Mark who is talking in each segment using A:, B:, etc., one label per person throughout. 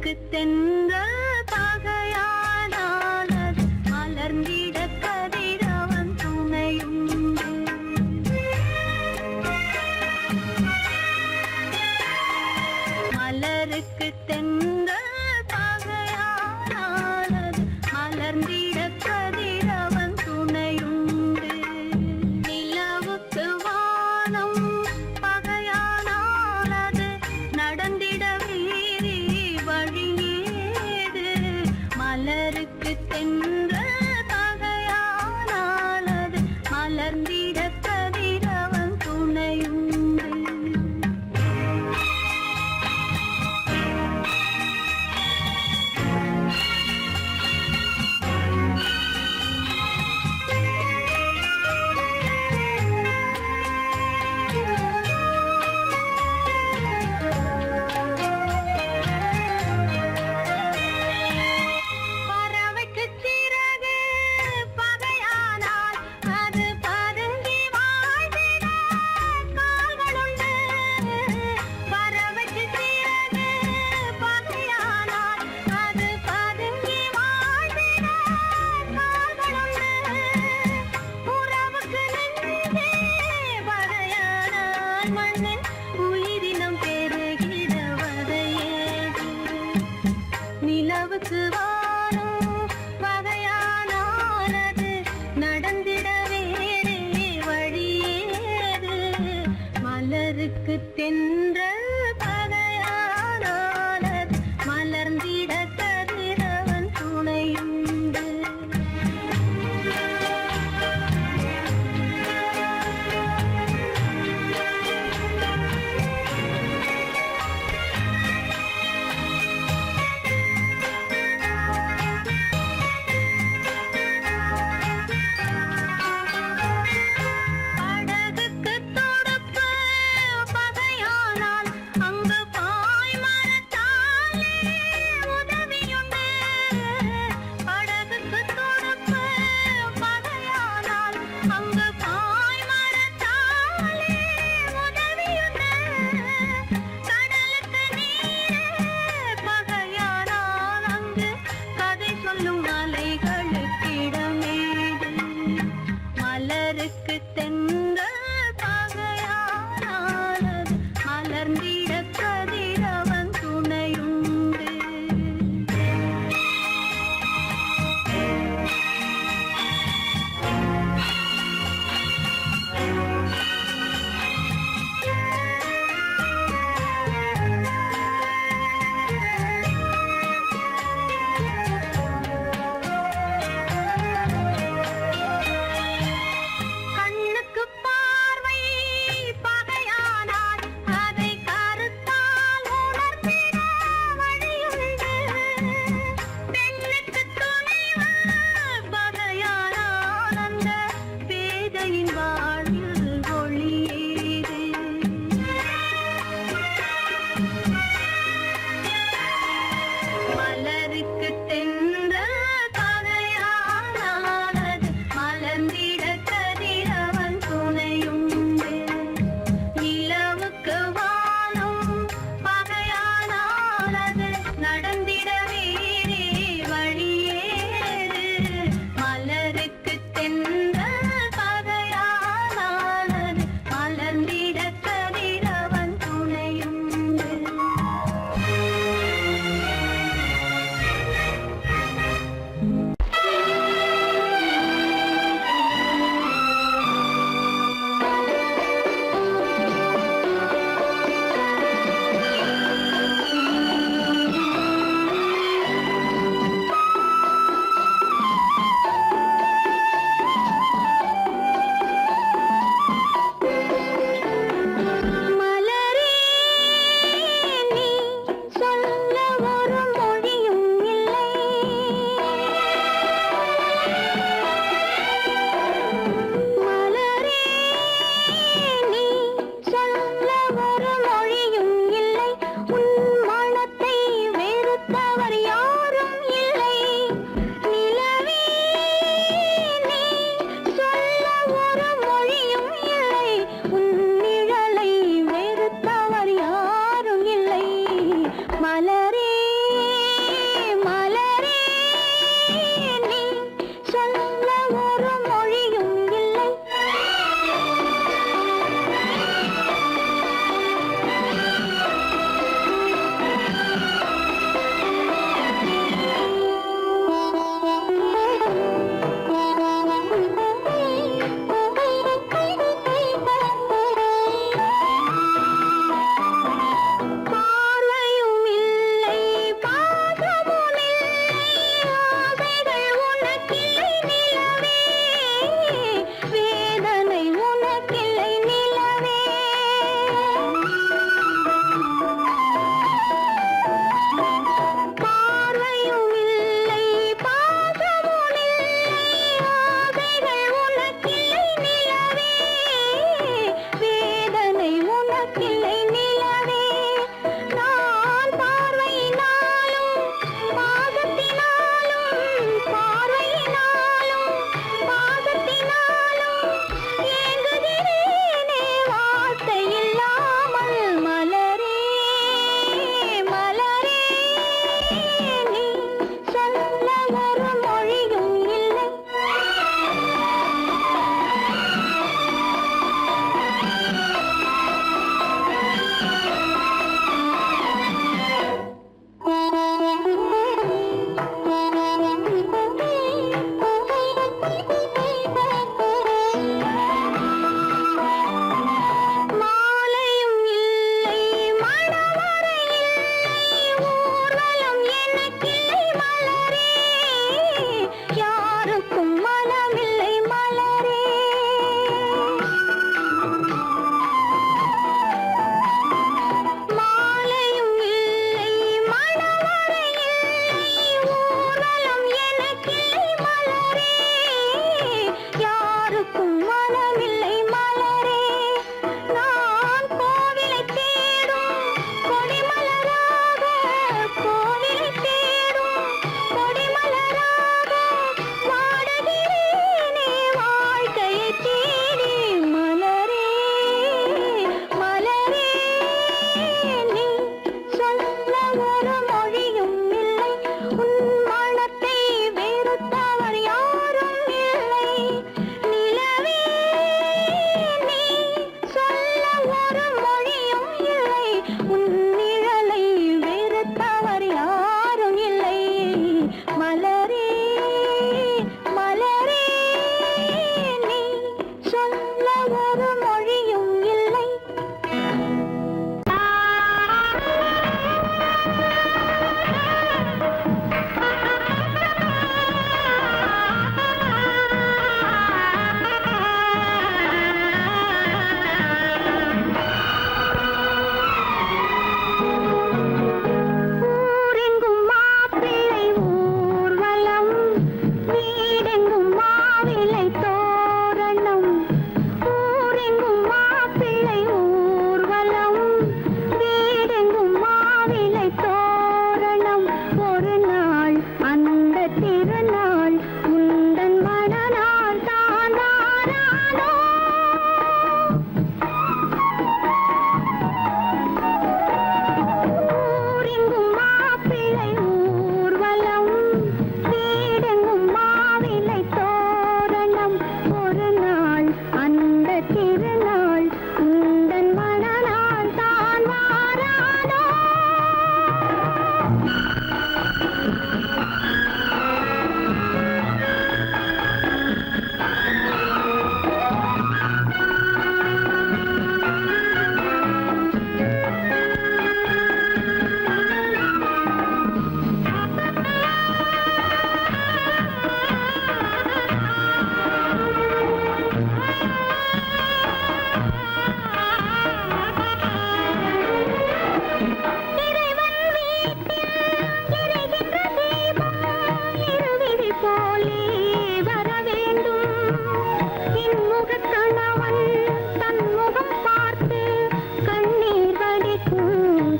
A: மலருக்கு தென்றல் பகையானால் மலர்ந்திட கதிரவன் துணையுண்டு. மலருக்கு தென்றல் பகையானால் மலர்ந்திட கதிரவன் துணையுண்டு. நிலவுக்கு வானம் பகையானால் அது நடந்திட வீரி வழியேது. மலருக்கு தென்றல் பகையானால் அது மலர்ந்திட கதிரவன் துணையுண்டு. நிலவுக்கு வானம் பகையானால் அது நடந்திட வேறே வழியேது. மலருக்கு தென்றல் பகையானால் அது மலர்ந்திட கதிரவன் துணையுண்டு. மலருக்கு தென்றல் பகையானால் அது மலர்ந்திட கதிரவன் துணையுண்டு. கண்ணுக்கு இருக்கும் மனமில்லை மலரே. நான் கோவிலை தேடும் கொடிமலராக, கோவிலை தேடும் கொடிமலராக வாடுகிறேனே வாழ்க்கையை தேடி. மலரே மலரே நீ சொல்ல ஒரு மொழியும் இல்லை, உன் மனத்தை வெறுத்தவர் யாரும் இல்லை. நிலவே நீ சொல்ல ஒரு மொழியும் இல்லை, உன் நிழலை வெறுத்தவர் யாரும் இல்லை. மலரே மலரே நீ சொல்ல ஒரு மொழியும் இல்லை. ஊரெங்கும் மாப்பிள்ளை ஊர்வலம், வீடெங்கும் மாவிலை தோரணம். ஊரெங்கும் மாப்பிள்ளை ஊர்வலம், வீடெங்கும் மாவிலை தோரணம். ஒரு நாள் அந்த திருநாள் உந்தன் மணநாள் தான் வாராதோ. ஊரெங்கும் மாப்பிள்ளை ஊர்வலம், வீடெங்கும் மாவிலை தோரணம். ஒரு நாள் அந்த திருநாள் உந்தன் மணநாள் தான் வாராதோ. இறைவன் வீட்டில் எரிகின்ற தீபம் இருவிழி போலே வர வேண்டும். இன்முகக் கணவன் தன் முகம் பார்த்து கண்ணீர் வடிக்கும்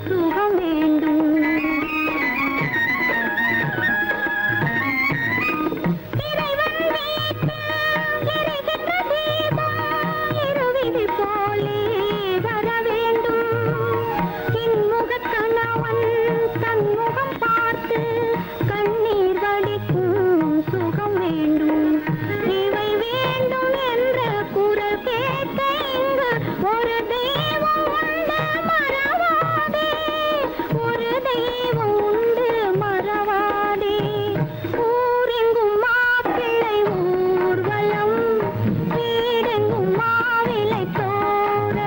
A: சுகம் வேண்டும். இறைவன் வீட்டில் எரிகின்ற தீபம் இருவிழி போலே வர வேண்டும். இன்முகக் கணவன் தன் முகம் பார்த்து கண்ணீர் வடிக்கும் சுகம் வேண்டும். இவை வேண்டும் என்ற குரல் கேட்க இங்கு ஒரு தெய்வம் உண்டு மறவாதே, ஒரு தெய்வம் உண்டு மறவாதே. ஊரெங்கும் மாப்பிள்ளை ஊர்வலம், வீடெங்கும் மாவிலை தோரணம்.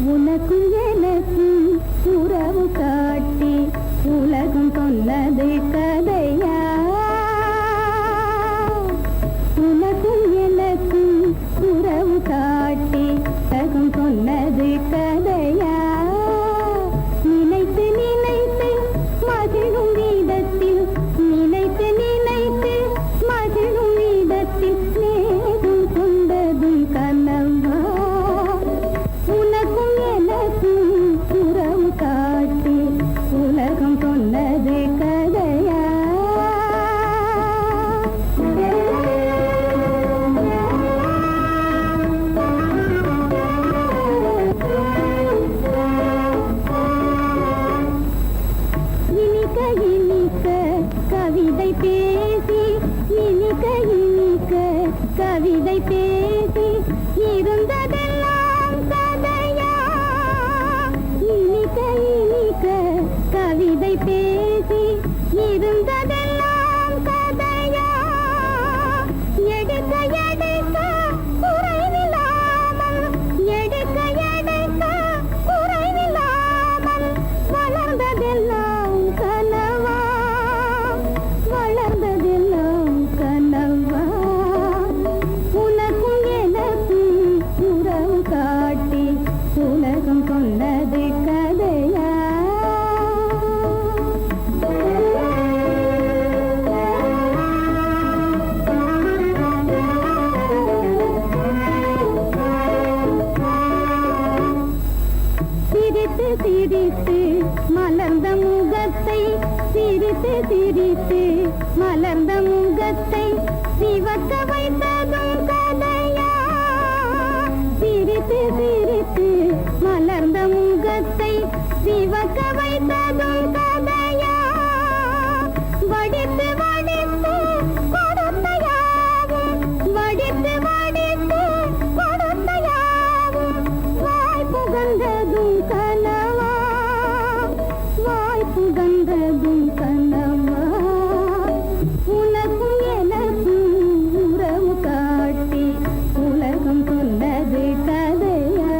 A: உனக்கும் எனக்கும் உறவு காட்டி உலகம் சொன்னது கதையா? உனக்கும் எனக்கும் உறவு காட்டி உலகம் சொன்னது கதையா? நினைத்து நினைத்து மகிழும் வீதத்தில், நினைத்து நினைத்து மகிழும் வீதத்தில் நேரும் கொண்டதும் கனவா? உனக்கும் எனக்கும் உறவு காட்டி உலகம் சொன்னது கதையா? இனிக்க இனிக்க கவிதை பேசி, இனிக்க இனிக்க கவிதை பேசி இருந்ததெல்லாம் கதையா? இனிக்க இனிக்க கவிதை பேசி இருந்ததெல்லாம் கதையா? எடுக்க எடுக்க குறைவில்லாமல், எடுக்க எடுக்க குறைவில்லாமல் வளர்ந்ததெல்லாம் கனவா? வளர்ந்ததெல்லாம் கனவா? உனக்கும் எனக்கும் உறவு காட்டி உலகம் சொன்னது கதையா? சிரித்து சிரித்து மலர்ந்த முகத்தை, சிரித்து சிரித்து மலர்ந்த முகத்தை சிவக்க வைத்ததும் கதையா? சிரித்து சிரித்து மலர்ந்த முகத்தை சிவக்க வைத்ததும் கதையா? வடித்து வடித்து கொடுத்த யாவும், வடித்து வடித்து கொடுத்த யாவும் வாய் புகழ்ந்ததும் கனவா? வாய் புகழ்ந்ததும் கனவா? உனக்கும் எனக்கும் உறவு காட்டி உலகம் சொன்னது கதையா?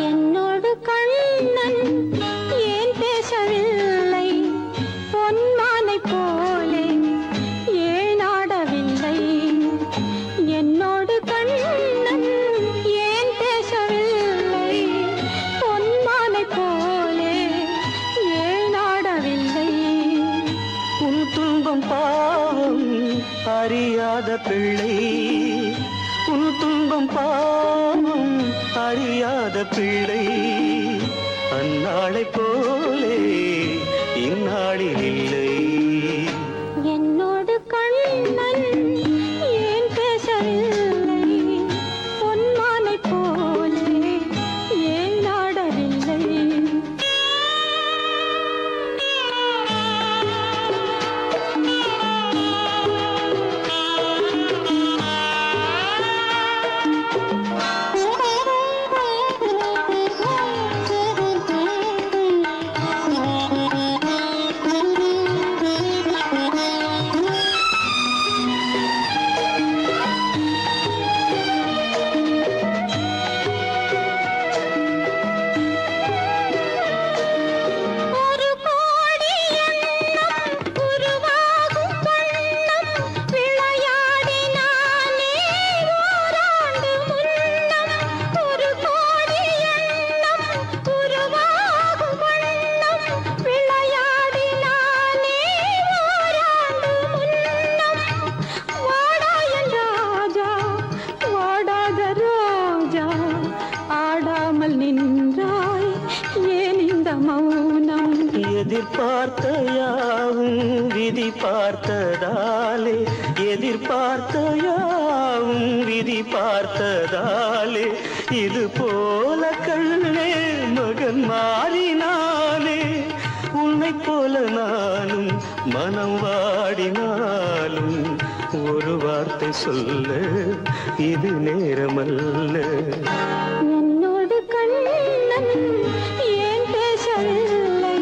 A: என்னோடு கண்ணன் ஏன் பேசவில்லை? பொன்மானை போலே ஏன் ஆடவில்லை? என்னோடு கண்ணன் ஏன் பேசவில்லை? பொன்மானை போலே ஏன் ஆடவில்லை?
B: உன் துன்பம் பாவம் அறியாத பிள்ளை, உன் துன்பம் பாவம் அறியாத பிள்ளை. அந்நாளை போலே இந்நாளில் இல்லை.
A: என்னோடு கண்ணன் ஏன் பேசவில்லை? பொன்மானை போலே ஏன் ஆடவில்லை? ஒரு கோடி எண்ணம் உருவாகும் வண்ணம் விளையாடினானே ஓராண்டு முன்னம். ஒரு கோடி எண்ணம் உருவாகும் வண்ணம் விளையாடினானே ஓராண்டு முன்னம். வாடாயன் ராஜா, வாடாத ரோஜா, ஆடாமல் நின்றாய் ஏன் இந்த மௌனம்?
B: எதிர்பார்த்த யாவும் விதி பார்த்ததாலே, எதிர்பார்த்த யாவும் விதி பார்த்ததாலே இது போல கண்ணே மகன் மாறினானே. உன்னை போல நானும் மனம் வாடினாலும் ஒரு வார்த்தை சொல்ல இது நேரமல்ல.
A: என்னோடு கண்ணன் ஏன் பேசவில்லை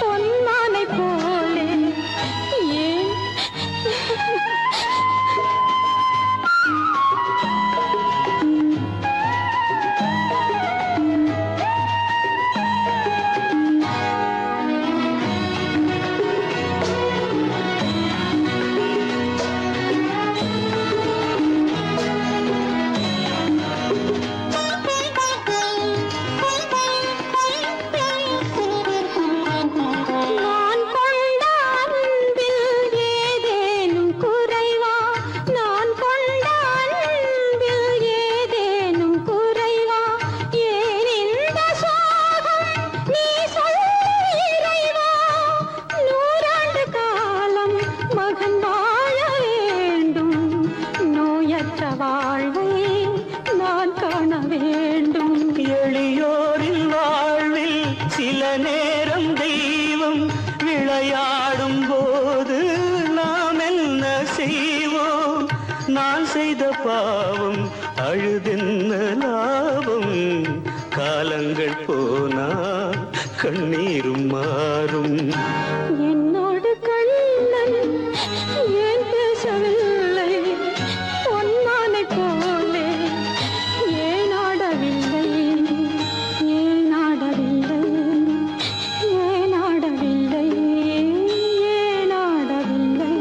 A: பொன்மானை போலே ஏன் நான் கொண்ட அன்பில் ஏதேனும் குறைவா நான் கொண்ட அன்பில் ஏதேனும் குறைவா ஏன் இந்த சோகம் நீ சொல் இறைவா. நூறாண்டு காலம் மகன் வாழ வேண்டும் நோயற்ற வாழ்வை நான் காண வேண்டும்.
B: எளியோரின் வாழ்வில் சில நேரம் தெய்வம் விளையாடும் போது நாம் என்ன செய்வோம்? நான் செய்த பாவம் அழுதென்ன லாபம்? காலங்கள் போனா கண்ணீரும் மாறும்.
A: என்னோடு கண்ணன் ஏன் பேசவில்லை பொன்மானை போலே ஏன் ஆடவில்லை ஏன் ஆடவில்லை ஏன் ஆடவில்லை ஏன் ஆடவில்லை.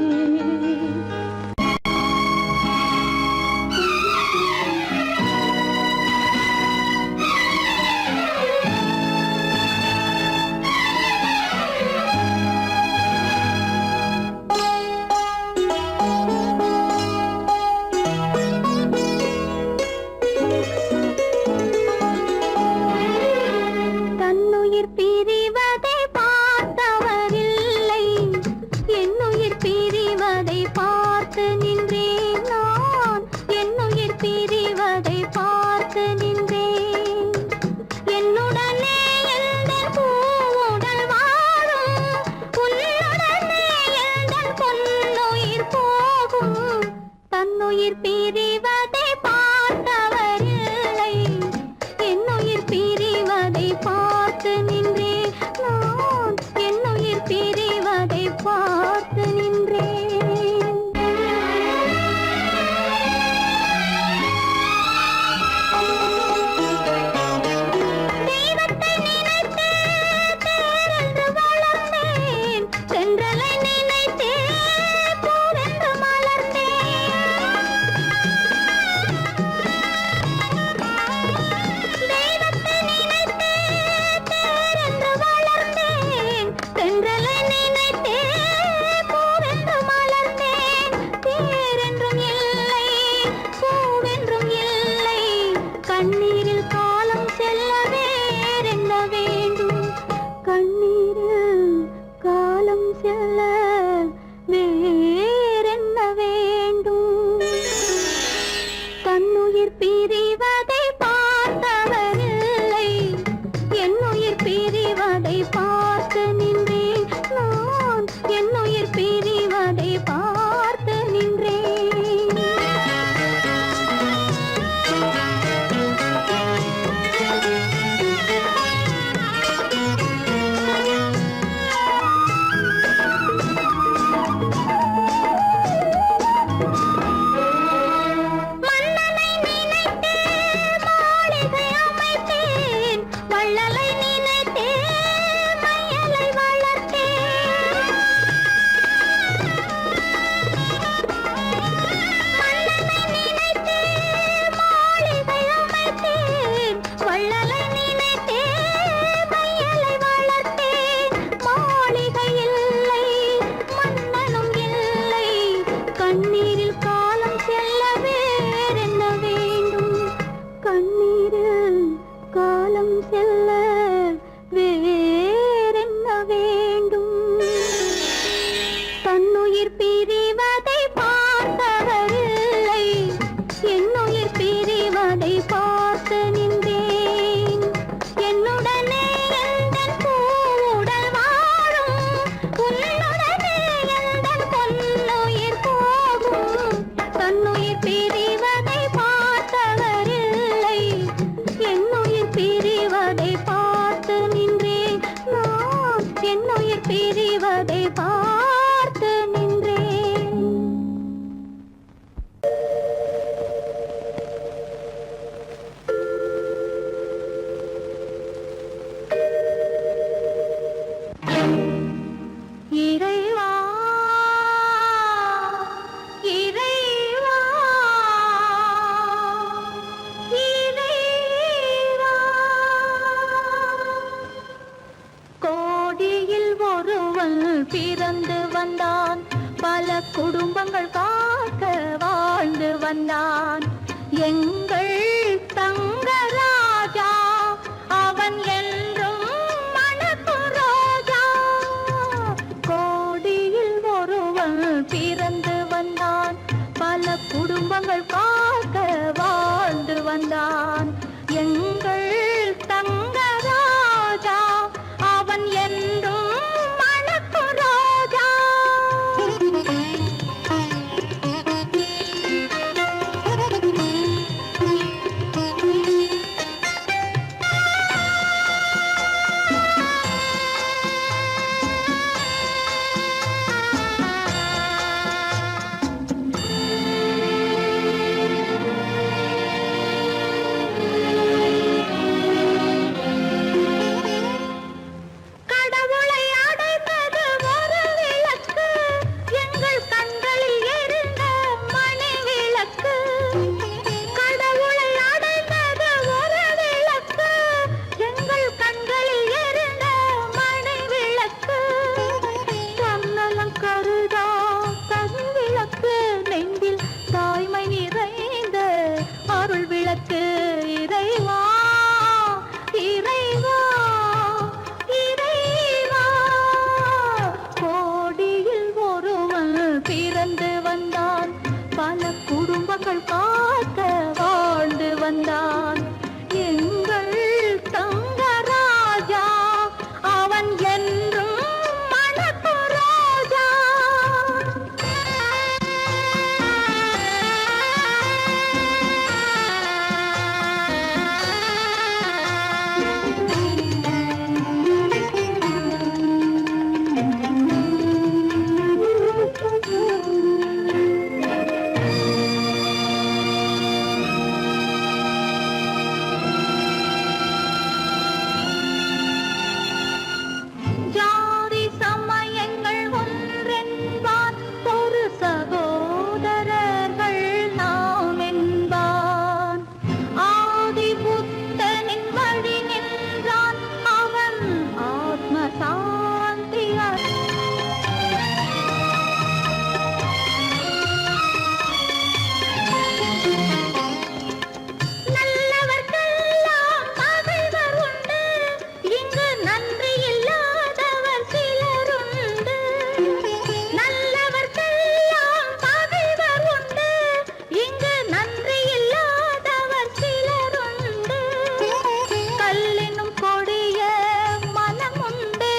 A: தன்னுயிர் பிரிவதை பார்த்தவரில்லை என்னுயிர் பிரிவதை பார்த்து நின்றேன் நான் என்னுயிர் பிரிவதை பார்த்து நின்றேன். என்னுடனே எந்தன் பூவுடல் வாழும் உன்னுடனே எந்தன் பொன்னுயிர் போகும். தன்னுயிர் பிரிவதை பார்த்தவரில்லை என்னுயிர் பிரிவதை பார்த்து நின்றேன் நான் என்னுயிர் பிரிவதை பார்த்து நின்றேன். தெய்வத்தை நினைத்தே தேரென்று வளர்ந்தேன் தென்றலை நினைத்தே பூவென்று மலர்ந்தேன். தெய்வத்தை நினைத்தே தேரென்று வளர்ந்தேன் தென்றலை நினைத்தே பூவென்று மலர்ந்தேன். தேரென்றும் இல்லை பூவென்றும் இல்லை கண்ணீரில் காலம் செல்ல வேறென்ன வேண்டும் கண்ணீரில் காலம் செல்ல வேறென்ன வேண்டும். தன்னுயிர் பிரிவதை பார்த்தவரில்லை என்னுயிர் பிரிவதை பார்த்து நின்றேன் நான் என்னுயிர் பிரிவதை பார்த்து நின்றேன். மன்னனை நினைத்தே குடும்பங்கள் காக்க வாழ்ந்து வந்தான் எங்கள் தங்கராஜா. அவன் என்றும் மணக்கும் ரோஜா. கோடியில் ஒருவன் பிறந்து வந்தான் பல குடும்பங்கள் காக்க வாழ்ந்து வந்தான் எங்கள் தங்கராஜா. அவன் என்றும் மணக்கும் ரோஜா. கடவுளை அடைந்தது ஒரு விளக்கு. எங்கள் கண்களில் எரிந்த மணி விளக்கு. கடவுளை அடைந்தது ஒரு விளக்கு. எங்கள் கண்களில் எரிந்த மணி விளக்கு. தன்னலம் கருதா தன் விளக்கு. நெஞ்சில் தாய்மை நிறைந்த அருள் விளக்கு. இறைவா இறைவா இறைவா. கோடியில் ஒருவன் பிறந்து வந்தான் பல குடும்பங்கள் காக்க வாழ்ந்து வந்தான் எங்கள் தங்கராஜா. அவன் என்றும் மணக்கும் ரோஜா. ஜாதி சமயங்கள் ஒன்றென்பான் ஒரு சகோதரர்கள் நாம் என்பான். ஆதி புத்தனின் வழி நின்றான் அவன் ஆத்ம சாந்தி நல்லவர்க்கெல்லாம் பகைவர் உண்டு. இங்கு நன்றி இல்லாதவர் சிலருண்டு. நல்லவர்க்கெல்லாம் பகைவர் உண்டு. இங்கு நன்றி இல்லாதவர் சிலருண்டு. கல்லினும் கொடிய மனமுண்டு.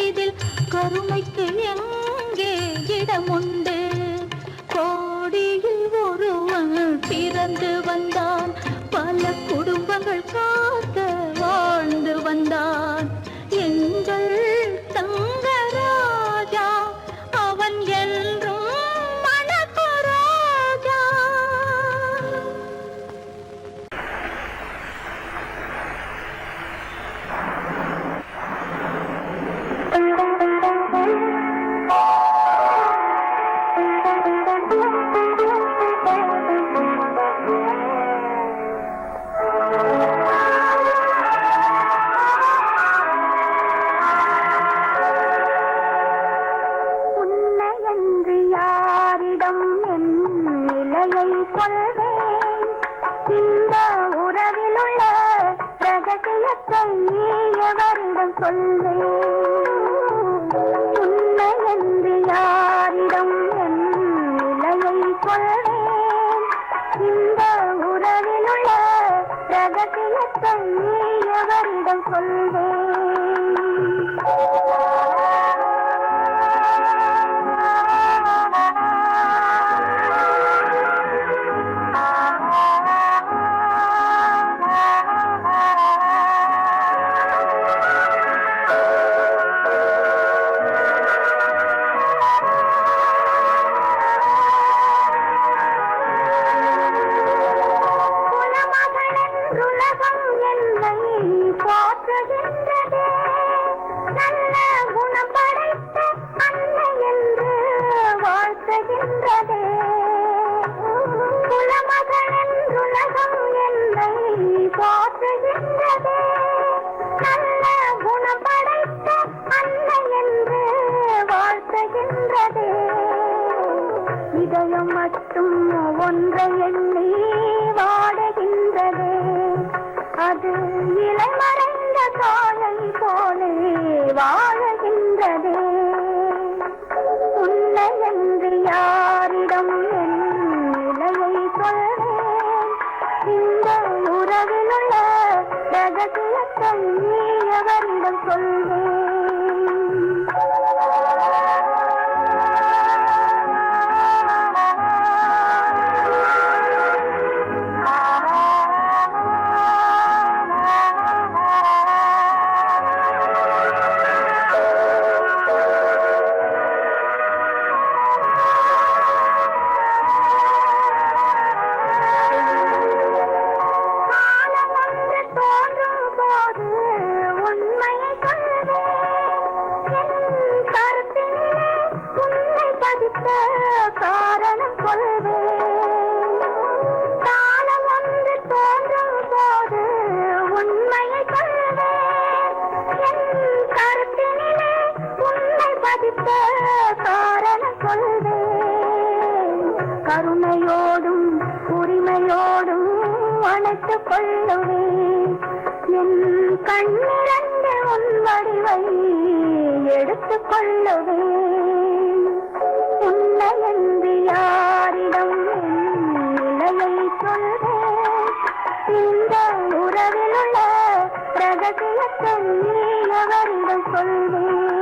A: இதில் கருணைக்கு எங்கே இடமுண்டு. கோடியில் ஒருவன் பிறந்து வந்தான் பல குடும்பங்கள் காக்க வாழ்ந்து வந்தான் எங்கள் தங்கராஜா. அவன் என்றும் மணக்கும் ரோஜா. உன்னையன்று யாரிடம் என் நிலையை சொல்வேன். இந்த உறவிலுள்ள ரகசியத்தை எவரிடம் சொல்வேன். உன்னையன்று யாரிடம் என் நிலையை சொல்வேன். இந்த உறவிலுள்ள ரகசியத்தை எவரிடம் சொல்வேன். உலகம் என்னை போற்றுகின்றதே. நல்ல குணம் படைத்த அன்னை என்று வாழ்த்துகின்றதே. குலமகள் என்றுலகம் என்னை போற்றுகின்றதே. நல்ல குணம் படைத்த அன்னை என்று வாழ்த்துகின்றதே. இதோ இதயம் மட்டும் ஒன்றை எண்ணி வாடுகின்றதே, அது இலை மறைந்த காயை போலே வாழுகின்றதே. உன்னை என்று யாரிடம் என் நிலையை சொல்வேன், இந்த உறவில் உள்ள ரகசியத்தை நீ எவரிடம் சொல்வேன். காரணம் சொல்வேன், காலம் ஒன்று தோன்றும் போது உண்மையை சொல்வேன். என் கருத்தினிலே உன்னை பதித்த காரணம் சொல்வேன். கருணையோடும் உரிமையோடும் அணைத்துக் கொள்ளுவேன். என் கண்ணிரண்டு உன் வடிவை எடுத்துக் கொள்ளுவேன். உன்னை என்று யாரிடம் நிலையை சொல்வேன், இந்த உறவில் உள்ள ரகசியத்தை நீ எவரிடம் சொல்வேன்.